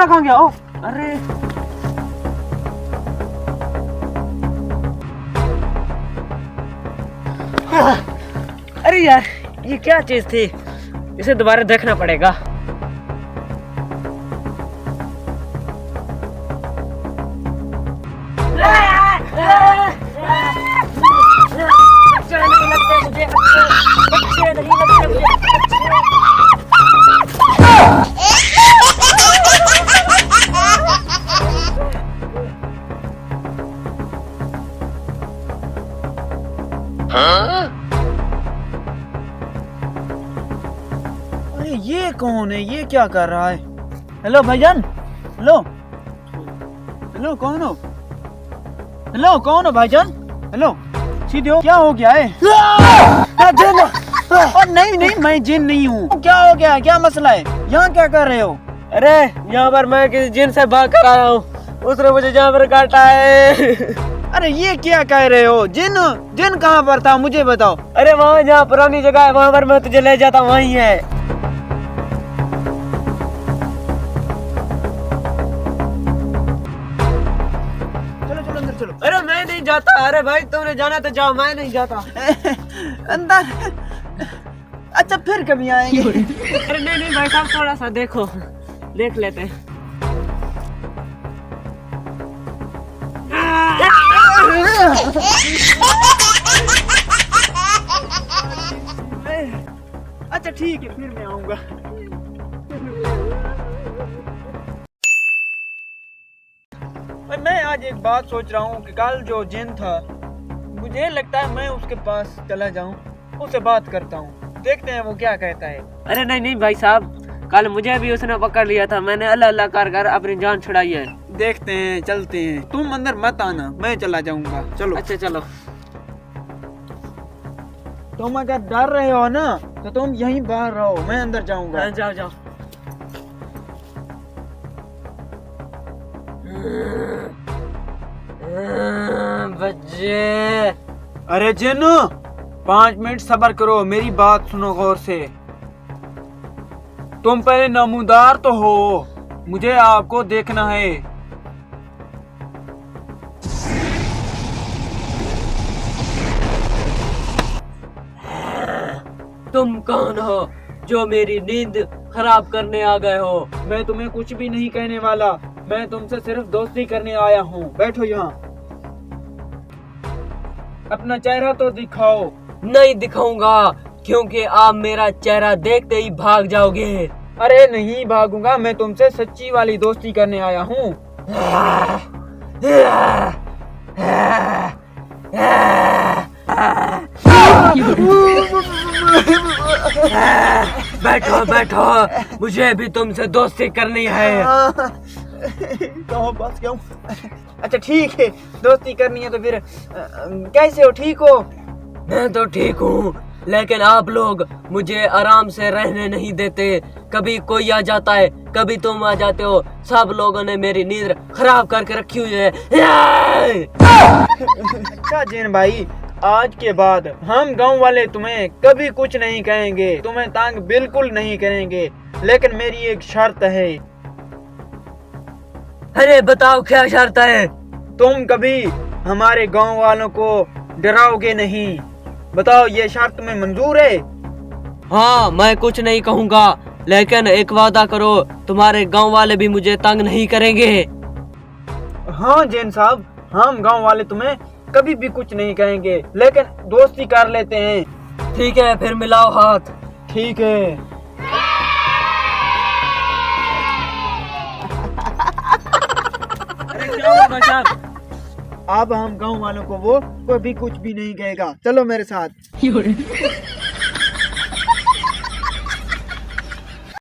Camera कहाँ गया? ओ अरे अरे यार, ये क्या चीज थी? इसे दोबारा देखना पड़ेगा। अरे ये कौन है? ये क्या कर रहा है? हेलो भाईजान, हेलो हेलो, कौन हो? हेलो कौन हो भाईजान? हेलो सीधे हो, क्या हो गया है? जिन! और नहीं नहीं, मैं जिन नहीं हूँ। क्या हो गया? क्या मसला है? यहाँ क्या कर रहे हो? अरे यहाँ पर मैं किसी जिन से भाग कर आया हूँ, उसने मुझे यहाँ पर काटा है। अरे ये क्या कह रहे हो? जिन जिन कहाँ पर था मुझे बताओ। अरे वहाँ जहाँ पुरानी जगह है वहाँ पर मैं तुझे ले जाता हूँ, वहीं है। चलो चलो अंदर चलो। अरे मैं नहीं जाता। अरे भाई तुमने जाना तो जाओ, मैं नहीं जाता। अंदर? अच्छा फिर कभी आएंगे। अरे नहीं नहीं भाई साहब, थोड़ा सा देखो, देख लेते हैं। अच्छा ठीक है, फिर मैं आऊंगा। मैं आज एक बात सोच रहा हूँ कि कल जो जिन था, मुझे लगता है मैं उसके पास चला जाऊँ, उससे बात करता हूँ, देखते हैं वो क्या कहता है। अरे नहीं नहीं भाई साहब, कल मुझे भी उसने पकड़ लिया था, मैंने अल्लाह अल्लाह कर कर अपनी जान छुड़ाई है। देखते हैं, चलते हैं। तुम अंदर मत आना, मैं चला जाऊंगा। चलो। अच्छा चलो। तुम अगर डर रहे हो ना तो तुम यहीं बाहर रहो, मैं अंदर जाऊंगा। हाँ, जाओ जाओ। बच्चे। अरे जिन, 5 मिनट सब्र करो, मेरी बात सुनो गौर से। तुम पहले नमूदार तो हो, मुझे आपको देखना है। तुम कौन हो जो मेरी नींद खराब करने आ गए हो? मैं तुम्हें कुछ भी नहीं कहने वाला, मैं तुमसे सिर्फ दोस्ती करने आया हूँ। बैठो यहाँ, अपना चेहरा तो दिखाओ। नहीं दिखाऊंगा, क्योंकि आप मेरा चेहरा देखते ही भाग जाओगे। अरे नहीं भागूंगा, मैं तुमसे सच्ची वाली दोस्ती करने आया हूँ। बैठो बैठो, मुझे भी तुमसे दोस्ती करनी है। कहो बस क्यों? अच्छा ठीक है, दोस्ती करनी है तो फिर कैसे हो? ठीक हो? मैं तो ठीक हूँ, लेकिन आप लोग मुझे आराम से रहने नहीं देते। कभी कोई आ जाता है, कभी तुम आ जाते हो। सब लोगों ने मेरी नींद खराब करके रखी हुई है। अच्छा जिन भाई, आज के बाद हम गांव वाले तुम्हें कभी कुछ नहीं कहेंगे, तुम्हें तंग बिल्कुल नहीं करेंगे, लेकिन मेरी एक शर्त है। अरे बताओ क्या शर्त है? तुम कभी हमारे गांव वालों को डराओगे नहीं। बताओ, ये शर्त तुम्हें मंजूर है? हाँ, मैं कुछ नहीं कहूँगा, लेकिन एक वादा करो, तुम्हारे गांव वाले भी मुझे तंग नहीं करेंगे। हाँ जैन साहब, हम गांव वाले तुम्हें कभी भी कुछ नहीं कहेंगे, लेकिन दोस्ती कर लेते हैं। ठीक है, फिर मिलाओ हाथ। ठीक है। अरे क्या हुआ भाई साहब? अब हम गांव वालों को वो कभी कुछ भी नहीं कहेगा। चलो मेरे साथ।